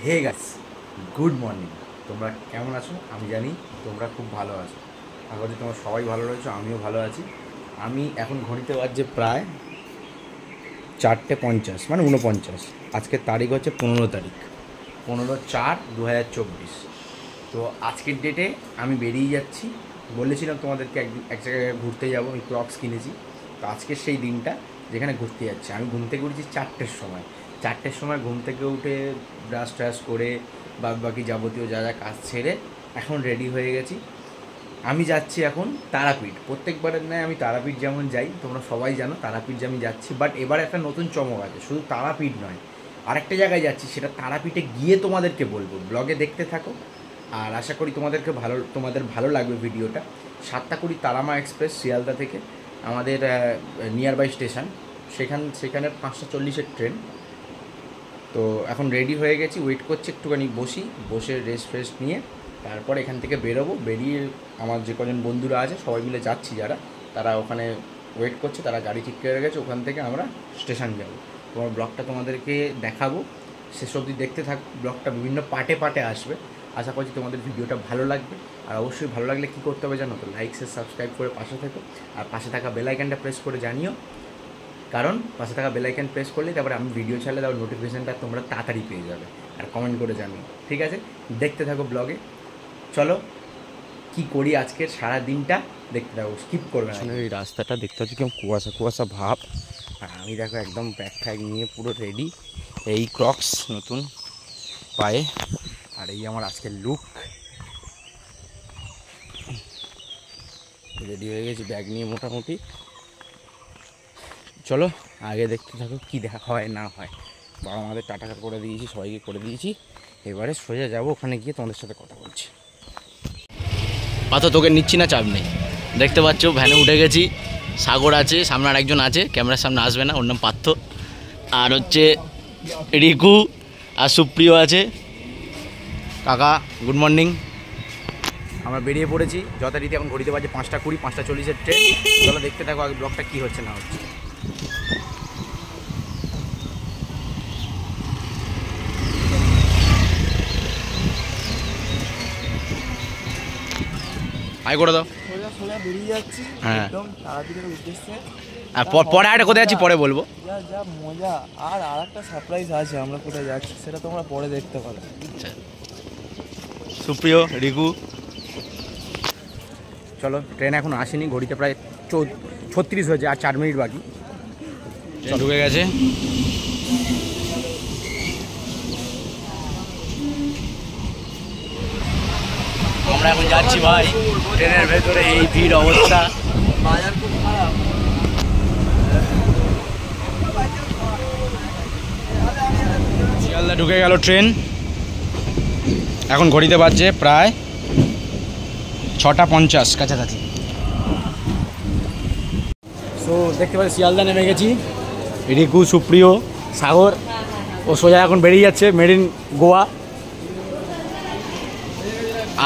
Hey guys, good morning. তোমরা কেমন আছো? আমি জানি তোমরা খুব ভালো আছো। আশা করি তোমরা সবাই ভালো রয়েছো, আমিও ভালো আছি। আমি এখন ঘড়িতে বাজছে প্রায় 4:50, মানে 49। আজকের তারিখ হচ্ছে 15 তারিখ, 15/4/2024। তো আজকের ডেটে আমি বেরিয়ে যাচ্ছি। বলেছিলাম তোমাদেরকে এক জায়গায় ঘুরতে যাবো, আমি ক্লক্স কিনেছি। তো আজকের সেই দিনটা যেখানে ঘুরতে যাচ্ছি। আমি ঘুম থেকে উঠেছি 4টের সময়। 4টের সময় ঘুম থেকে উঠে ব্রাশ ট্রাশ করে বাকি যাবতীয় যা যা কাজ ছেড়ে এখন রেডি হয়ে গেছি। আমি যাচ্ছি এখন তারাপীঠ। প্রত্যেকবারের ন্যায় আমি তারাপীঠ যেমন যাই, তোমরা সবাই জানো তারাপীঠ যে আমি যাচ্ছি। বাট এবার একটা নতুন চমক আছে, শুধু তারাপীঠ নয়, আরেকটা জায়গায় যাচ্ছি। সেটা তারাপীঠে গিয়ে তোমাদেরকে বলবো, ব্লগে দেখতে থাকো। আর আশা করি তোমাদের ভালো লাগবে ভিডিওটা। 7টা 20 তারামা এক্সপ্রেস শিয়ালদা থেকে আমাদের নিয়ার বাই স্টেশন, সেখানে 5টা 40-এর ট্রেন। তো এখন রেডি হয়ে গেছি, ওয়েট করছি, একটুখানি বসে রেস্ট নিয়ে তারপর এখান থেকে বেরিয়ে আমার যে কজন বন্ধুরা আছে সবাই মিলে যাচ্ছি, তারা ওখানে ওয়েট করছে, তারা গাড়ি ঠিক করে গেছে। ওখান থেকে আমরা স্টেশন যাব। তোমার ব্লগটা তোমাদেরকে দেখাবো, শেষ অবধি দেখতে থাক। ব্লগটা বিভিন্ন পার্টে আসবে। আশা করছি তোমাদের ভিডিওটা ভালো লাগবে। আর অবশ্যই ভালো লাগলে কী করতে হবে জানো তো? লাইক শেয়ার সাবস্ক্রাইব করে পাশে থেকো। আর পাশে থাকা বেল আইকনটা প্রেস করে জানিও, কারণ পাশে থাকা বেল আইকন প্রেস করলে তারপরে আমি ভিডিও ছাড়লে তারপর নোটিফিকেশানটা তোমরা তাড়াতাড়ি পেয়ে যাবে। আর কমেন্ট করে জানিও, ঠিক আছে? দেখতে থাকো ব্লগে। চলো কি করি আজকের সারা দিনটা দেখতে থাকো, স্কিপ করবে না। এই রাস্তাটা দেখতে হচ্ছে কেমন কুয়াশা ভাব। আর আমি দেখো একদম ব্যাগ ফ্যাগ নিয়ে পুরো রেডি। এই ক্রক্স নতুন পায়ে, আর এই আমার আজকের লুক। রেডি হয়ে গেছি ব্যাগ নিয়ে মোটামুটি। চলো আগে দেখতে থাকো কী দেখা হয় না হয়। বাবা আমাদের টাটা করে দিয়েছি, সবাইকে করে দিয়েছি। এবারে সোজা যাবো, ওখানে গিয়ে তোমাদের সাথে কথা বলছি। অত তোকে নিচ্ছি না, চাপ নেই। দেখতে পাচ্ছ ভ্যানে উঠে গেছি। সাগর আছে, সামনে আরেকজন আছে, ক্যামেরার সামনে আসবে না, ওর নাম পার্থ। আর হচ্ছে রিকু আর সুপ্রিয় আছে। কাকা গুড মর্নিং। আমরা বেরিয়ে পড়েছি যথারীতি। এখন ঘড়িতে বাজে 5টা 20, 5টা 40-এর ট্রেন। চলো দেখতে থাকো আগে ব্লগটা কী হচ্ছে না হচ্ছে। হাই করে দাও। সোজা বেরিয়ে যাচ্ছি একদম তারাপীঠের উদ্দেশ্যে। আর পরে আরেকটা কোথায় যাচ্ছি পরে বলবো। যা মজা। আর একটা সারপ্রাইজ আছে, আমরা কোথায় যাচ্ছি সেটা তোমরা পরে দেখতে পারো। আচ্ছা, সুপ্রিয় রিকু। চলো, ট্রেন এখন আসেনি, ঘড়িতে প্রায় 36 হয়েছে, আর 4 মিনিট বাকি। ট্রেন ঢুকে গেছে। আমরা এখন যাচ্ছি ভাই ট্রেনের ভেতরে, এই ভিড় অবস্থা। বাজার খুব খারাপ। শিয়ালদা ঢুকে গেল ট্রেন। এখন ঘড়িতে বাজছে প্রায় 6:50 কাছাকাছি। সো দেখতে পাচ্ছি শিয়ালদা নেমে গেছি। রিকু, সুপ্রিয়, সাগর ও সোজা এখন বেরিয়ে যাচ্ছে মেড ইন গোয়া।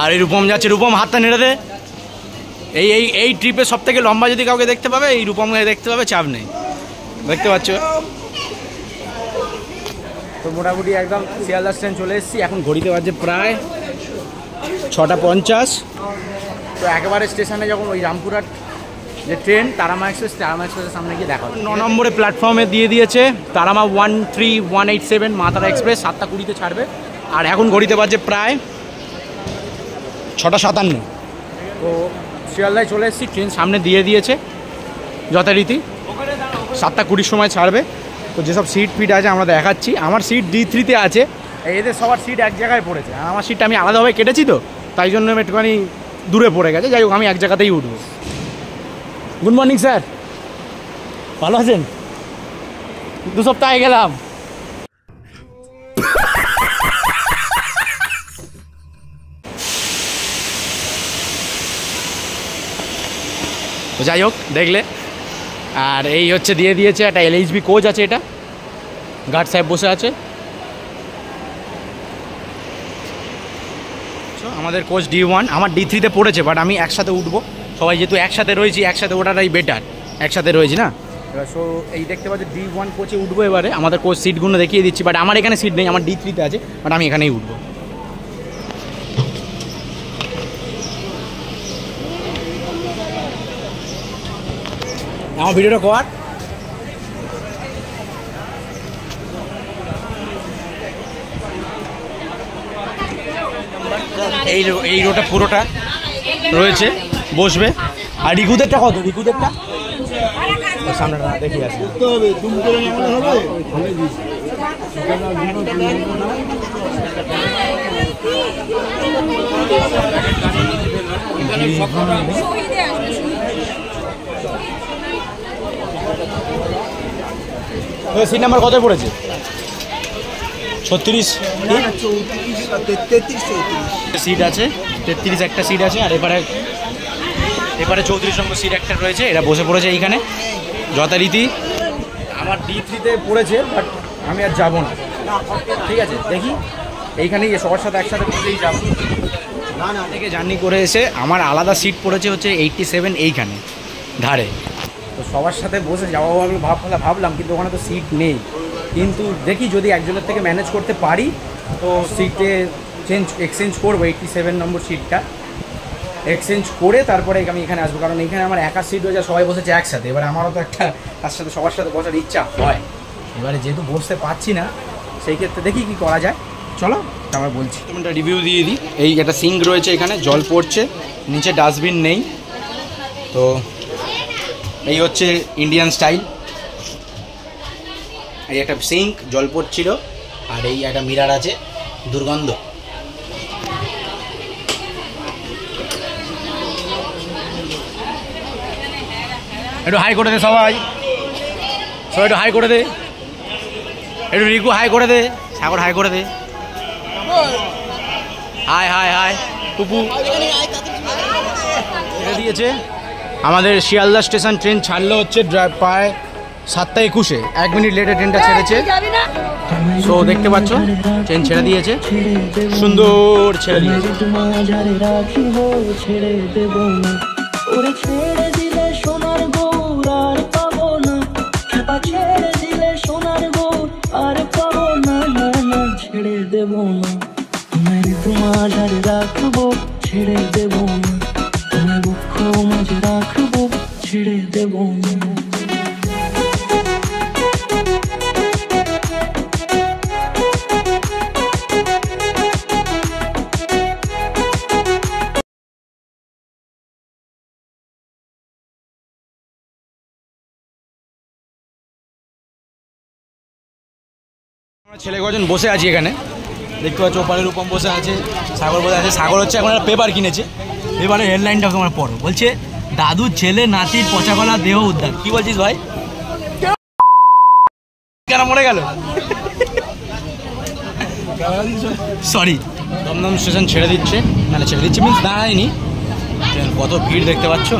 আর এই রূপম যাচ্ছে। রূপম হাতটা নেড়ে দে। এই এই এই ট্রিপে সব থেকে লম্বা যদি কাউকে দেখতে পাবে, এই রূপমকে দেখতে পাবে, চাপ নেই। দেখতে পাচ্ছ? তো মোটামুটি একদম শিয়ালদা ট্রেন চলে এসেছি। এখন ঘড়িতে বাজছে প্রায় 6:50। তো একেবারে স্টেশনে যখন ওই রামপুরহাট যে ট্রেন তারামা এক্সপ্রেসের সামনে গিয়ে দেখা 9 নম্বরে প্ল্যাটফর্মে দিয়ে দিয়েছে তারামা 13187 মা তারা এক্সপ্রেস। 7:20-তে ছাড়বে। আর এখন ঘড়িতে বাজছে প্রায় 6:57। তো শিয়ালদায় চলে এসেছি, ট্রেন সামনে দিয়ে দিয়েছে যথারীতি। 7:20 সময় ছাড়বে। তো যেসব সিট ফিট আছে আমরা দেখাচ্ছি। আমার সিট D3-তে আছে, এদের সবার সিট এক জায়গায় পড়েছে। আর আমার সিটটা আমি আলাদাভাবে কেটেছি, তো তাই জন্য আমি একটুখানি দূরে পড়ে গেছে। যাই হোক, আমি এক জায়গাতেই উঠবো। গুড মর্নিং স্যার, ভালো আছেন? 2 সপ্তাহে গেলাম। যাই হোক, দেখলে। আর এই হচ্ছে দিয়ে দিয়েছে একটা LHB কোচ আছে, এটা গার্ড সাহেব বসে আছে। আমাদের কোচ D1, আমার D3-তে পড়েছে, বাট আমি একসাথে উঠবো। সবাই যেহেতু একসাথে রয়েছি, একসাথে ওঠাটাই বেটার। একসাথে রয়েছি না, এবার সো এই দেখতে পাচ্ছি D1 কোচে উঠবো এবারে, আমাদের কোচ সিটগুলো দেখিয়ে দিচ্ছি, বাট আমার এখানে সিট নেই, আমার D3-তে আছে, বাট আমি এখানেই উঠবো। আমার ভিডিওটা কর। এই রোটা পুরোটা রয়েছে, বসবে। আর রিকুদেরটা কত? রিকুদেরটা সামনেটা দেখি আসি। সিট নাম্বার কত পড়েছে? 36 সিট আছে, 33 একটা সিট আছে, আর এবারে 34 নম্বর সিট একটা রয়েছে। এরা বসে পড়েছে এইখানে যথারীতি। আমার D3-তে পড়েছে, বাট আমি আর যাবো না, ঠিক আছে? দেখি এইখানেই সবার সাথে একসাথে বসেই যাবো। না থেকে জার্নি করে এসে আমার আলাদা সিট পড়েছে হচ্ছে 87 এইখানে ধারে। তো সবার সাথে বসে যাওয়া ভাবলাম, কিন্তু ওখানে তো সিট নেই। কিন্তু দেখি যদি একজনের থেকে ম্যানেজ করতে পারি তো সিটে এক্সচেঞ্জ করবো। 87 নম্বর সিটটা এক্সচেঞ্জ করে তারপরে আমি এখানে আসবো, কারণ এখানে আমার একা সিট হয়ে যায়, সবাই বসেছে একসাথে। এবার আমারও তো একটা তার সাথে সবার সাথে বসার ইচ্ছা হয়। এবারে যেহেতু বসতে পারছি না, সেই ক্ষেত্রে দেখি কি করা যায়। চলো আমরা বলছি, তুমি একটা রিভিউ দিয়ে দিই। এই একটা সিঙ্ক রয়েছে, এখানে জল পড়ছে, নিচে ডাস্টবিন নেই। তো এই হচ্ছে ইন্ডিয়ান স্টাইল। এই একটা সিঙ্ক, জল পড়ছিল, আর এই একটা মিরার আছে, দুর্গন্ধ। একটু হাই করে দে সবাই, একটু হাই করে দে, একটু রিকু হাই করে দে, সাগর হাই করে দে, হাই হাই হাই পুপু এটা দিয়েছে। আমাদের শিয়ালদা স্টেশন ট্রেন ছাড়লো হচ্ছে প্রায় 7:21, 1 মিনিট লেটে ট্রেনটা ছেড়েছে। সো দেখতে পাচ্ছ ট্রেন ছেড়ে দিয়েছে, সুন্দর ছেড়ে দিয়েছে। ছেড়ে দেব না তোমায়, তোমার রাখবো, ছেড়ে দেব না তোমায়, দুঃখ মাঝে রাখবো, ছেড়ে দেব না। ছেলে কজন বসে আছি এখানে, দেখতে পাচ্ছ ওপারের রূপম বসে আছে, সাগর বসে আছে। সাগর হচ্ছে এখন একটা পেপার কিনেছে, পেপারের হেডলাইনটা তোমার পড়ো। বলছে দাদু ছেলে নাতির পচা গলা দেহ উদ্ধার। কি বলছিস ভাই? কেন মরে গেল? সরি, দমদম স্টেশন ছেড়ে দিচ্ছে, মানে ছেড়ে দিচ্ছে মিন্স দাঁড়ায়নি। কত ভিড় দেখতে পাচ্ছ।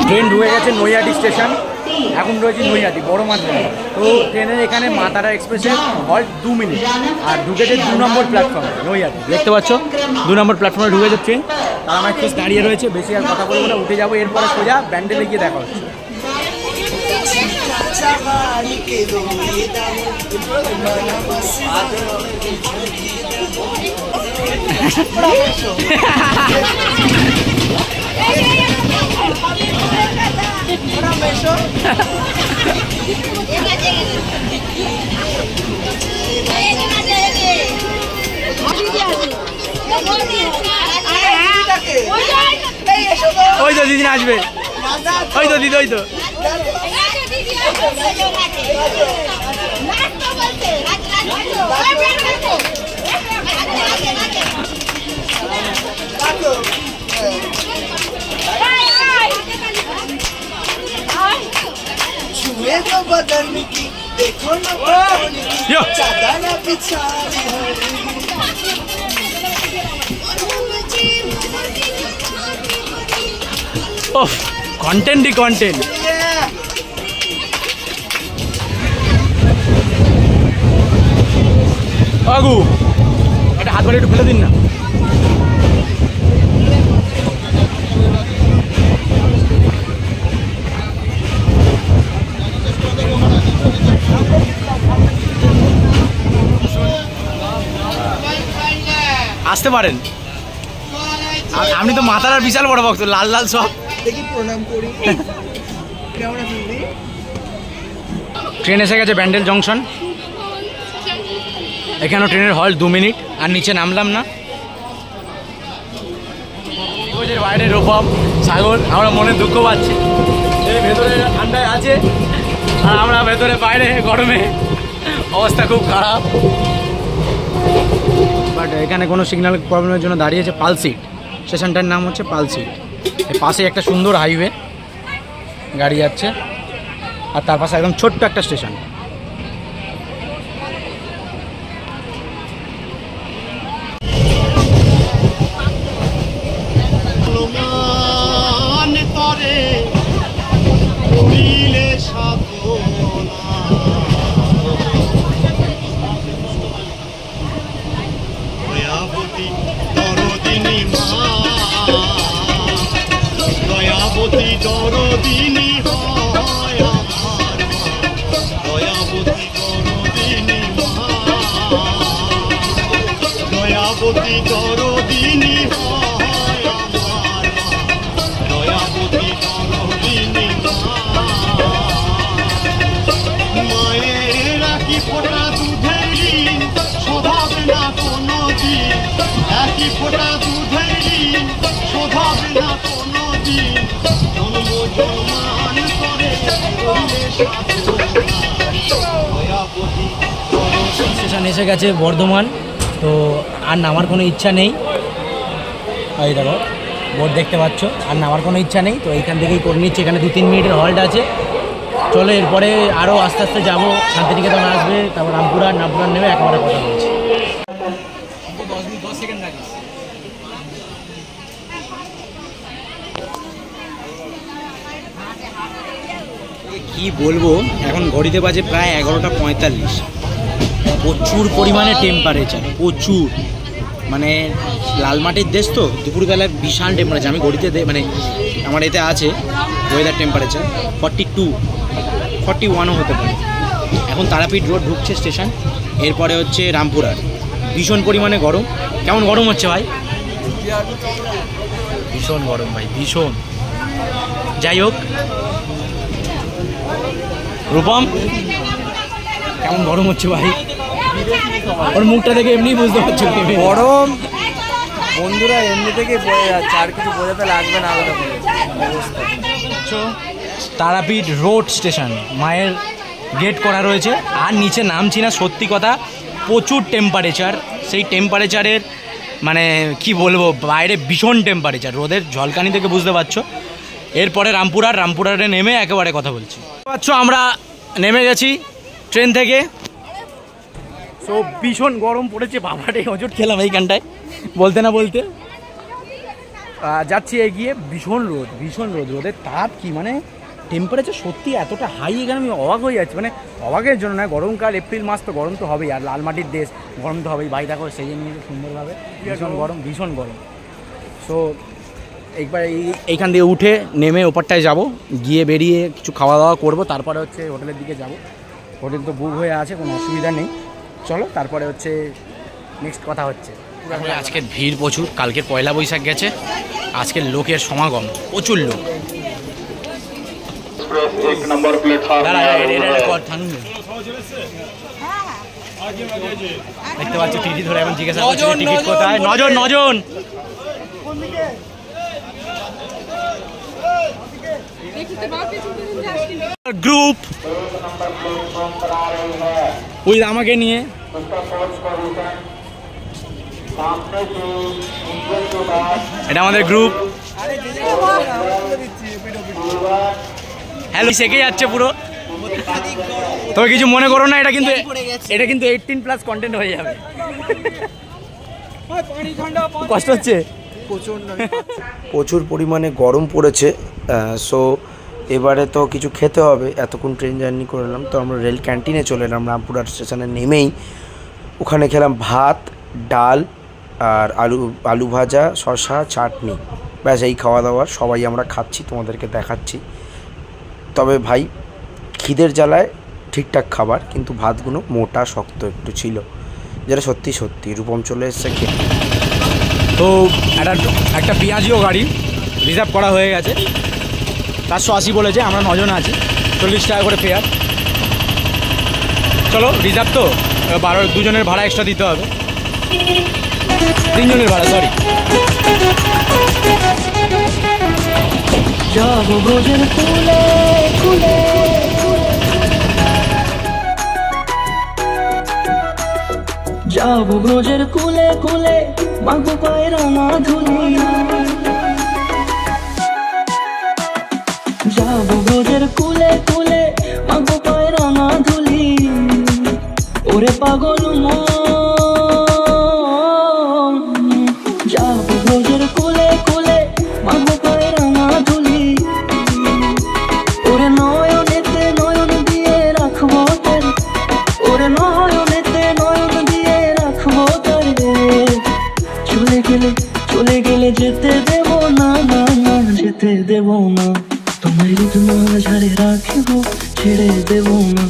ট্রেন ঢুকে গেছে নৈহাটি স্টেশন, এখন রয়েছে নৈহাটি বড় মাত্রা। তো ট্রেনের এখানে মা তারা এক্সপ্রেসের হল্ট 2 মিনিট, আর ঢুকেছে 2 নম্বর প্ল্যাটফর্মে নৈহাটি। দেখতে পাচ্ছ 2 নম্বর প্ল্যাটফর্মে ঢুকেছে ট্রেন। তারা আমার একটু দাঁড়িয়ে রয়েছে, বেশি আর কথা বলবো না, উঠে যাবো। এরপরে সোজা ব্যান্ডেলে গিয়ে দেখা হচ্ছে। ওই তো দিদি আসবে, ওই তো দিদি, ওই তো কন্টেন্টই কন্টেন্ট। আগু একটা হাত বাড়ি একটু ফেলে দিন না। আসতে পারেন। আপনি তো মাথার বিশাল বড় ভক্ত, লাল লাল সব। দেখি প্রণাম করি। কেমন আছেন? ট্রেন এসে গেছে ব্যান্ডেল জংশন। এখানেও ট্রেনের হল 2 মিনিট, আর নিচে নামলাম না। বাইরে রূপম সাগর, আমরা মনে দুঃখ পাচ্ছি, এই ভেতরে ঠান্ডায় আছে আর আমরা ভেতরে বাইরে গরমে, অবস্থা খুব খারাপ। বাট এখানে কোনো সিগন্যাল প্রবলেমের জন্য দাঁড়িয়েছে পালসিট, স্টেশনটার নাম হচ্ছে পালসিট। এই পাশে একটা সুন্দর হাইওয়ে গাড়ি যাচ্ছে, আর তার পাশে একদম ছোট্ট একটা স্টেশন। স্টেশন এসে গেছে বর্ধমান, তো আর নামার কোনো ইচ্ছা নেই। এই দেখো বোর্ড দেখতে পাচ্ছ, আর নামার কোনো ইচ্ছা নেই, তো এইখান থেকেই করে নিচ্ছে। এখানে 2-3 মিনিটের হল্ট আছে। চলো এরপরে আরও আস্তে আস্তে যাবো, শান্তিনিকেতন আসবে, তারপর রামপুরহাট নেমে একেবারে কথা বলছি। 10 সেকেন্ড লাগে। কি বলবো, এখন ঘড়িতে বাজে প্রায় 11:45। প্রচুর পরিমাণে টেম্পারেচার, প্রচুর, মানে লালমাটির দেশ তো, দুপুরবেলায় বিশাল টেম্পারেচার। আমি ঘড়িতে মানে আমার এতে আছে ওয়েদার টেম্পারেচার 42-41ও হতে পারে। এখন তারাপীঠ রোড ঢুকছে স্টেশন, এরপরে হচ্ছে রামপুরহাট। ভীষণ পরিমাণে গরম। কেমন গরম হচ্ছে ভাই? ভীষণ গরম ভাই, ভীষণ। যাই হোক, রূপম কেমন গরম হচ্ছে ভাই? ওর মুখটা দেখে এমনি বুঝতে পারছো গরম। বন্ধুরা এমনি থেকেই বোঝা যাচ্ছে, আর কিছু বোঝাতে লাগবে না আলাদা করে অবস্থা। তারাপীঠ রোড স্টেশন, মায়ের গেট করা রয়েছে, আর নিচে নামছি না। সত্যি কথা, প্রচুর টেম্পারেচার। সেই টেম্পারেচারের মানে কি বলবো, বাইরে ভীষণ টেম্পারেচার, রোদের ঝলকানি থেকে বুঝতে পারছো। এরপরে রামপুরহাটে নেমে একেবারে কথা বলছি। পাচ্ছ আমরা নেমে গেছি ট্রেন থেকে। সো ভীষণ গরম পড়েছে, বাবারে হোঁচট খেলাম এইখানটায় বলতে না বলতে। যাচ্ছি এগিয়ে, ভীষণ রোদ, রোদের তাপ কি মানে টেম্পারেচার সত্যি এতটা হাই, এখানে আমি অবাক হয়ে যাচ্ছি। মানে অবাকের জন্য না, গরমকাল, এপ্রিল মাস তো গরম তো হবেই, আর লালমাটির দেশ, গরম তো হবেই। ভাই দেখো সেই নিয়ে সুন্দরভাবে, ভীষণ গরম। সো একবার এইখান দিয়ে উঠে নেমে ওপারটায় যাব, গিয়ে বেরিয়ে কিছু খাওয়া দাওয়া করবো, তারপরে হচ্ছে হোটেলের দিকে যাব। হোটেল তো বুক হয়ে আছে, কোনো অসুবিধা নেই। চলো তারপরে হচ্ছে নেক্সট কথা হচ্ছে। আজকের ভিড় প্রচুর, কালকের পয়লা বৈশাখ গেছে, আজকের লোকের সমাগম, প্রচুর লোক। দেখতে পাচ্ছি টিটি ধরে এখন জিজ্ঞাসা করছে টিকিট কোথায়। নজন গ্রুপ ওই আমাকে নিয়ে। এটা আমাদের গ্রুপ। হ্যালো, শেখে যাচ্ছে পুরো। তবে কিছু মনে করো না, এটা কিন্তু 18+ কন্টেন্ট হয়ে যাবে। কষ্ট হচ্ছে, প্রচুর পরিমাণে গরম পড়েছে। সো এবারে তো কিছু খেতে হবে, এতক্ষণ ট্রেন জার্নি করে এলাম, তো আমরা রেল ক্যান্টিনে চলে এলাম রামপুরহাট স্টেশনে নেমেই। ওখানে খেলাম ভাত, ডাল আর আলু ভাজা, শসা, চাটনি, ব্যাস এই খাওয়া দাওয়া। সবাই আমরা খাচ্ছি, তোমাদেরকে দেখাচ্ছি। তবে ভাই খিদের জ্বালায় ঠিকঠাক খাবার, কিন্তু ভাতগুলো মোটা শক্ত একটু ছিল, যেটা সত্যি রূপম চলে এসছে খেতে। তো একটা পিঁয়াজিও গাড়ি রিজার্ভ করা হয়ে গেছে, 480 বলেছে, আমরা 9 জন আছি, 40 টাকা করে ফেয়ার। চলো রিজার্ভ তো 2 জনের ভাড়া এক্সট্রা দিতে হবে, 3 জনের ভাড়া সরি। যাবো ব্রজের কুলে কুলে, যাবো ব্রজের কুলে কুলে, মাগো পায়ে রাঙা ধুলি। যাবো ব্রজের কুলে কুলে, মাগো পায়ে রাঙা ধুলি। ওরে পাগল মন, যাবো ব্রজের কুলে কুলে, মাগো পায়ে রাঙা ধুলি। ওরে নয়নেতে নয়ন দিয়ে রাখবো তারে, ওরে নয়নেতে নয়ন দিয়ে রাখবো তারে। চলে গেলে চলে গেলে যেতে দেব না, না না যেতে দেব না। তোমায় হৃদ মাঝারে রাখিব, ছেড়ে দেব না।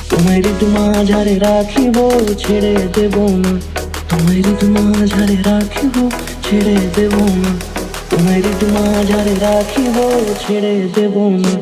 তোমায় হৃদ মাঝারে রাখিব, ছেড়ে দেব না। তোমায় হৃদ মাঝারে রাখিব, ছেড়ে দেব না। তোমায় হৃদ মাঝারে রাখিব, ছেড়ে দেব না।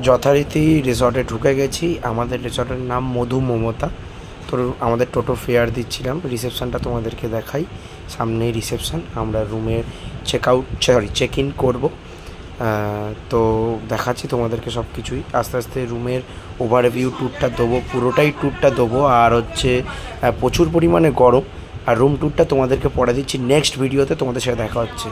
যথারীতি রিসর্টে ঢুকে গেছি। আমাদের রিসর্টের নাম মধু মমতা। তো আমাদের টোটো ফেয়ার দিচ্ছিলাম। রিসেপশানটা তোমাদেরকে দেখাই, সামনেই রিসেপশান। আমরা রুমের চেক ইন করবো। তো দেখাচ্ছি তোমাদেরকে সব কিছুই আস্তে আস্তে। রুমের ওভারভিউ ট্যুরটা দেবো, পুরোটাই ট্যুরটা দেবো। আর হচ্ছে প্রচুর পরিমাণে গরম। আর রুম ট্যুরটা তোমাদেরকে পরে দিচ্ছি নেক্সট ভিডিওতে, তোমাদের সাথে দেখা হচ্ছে।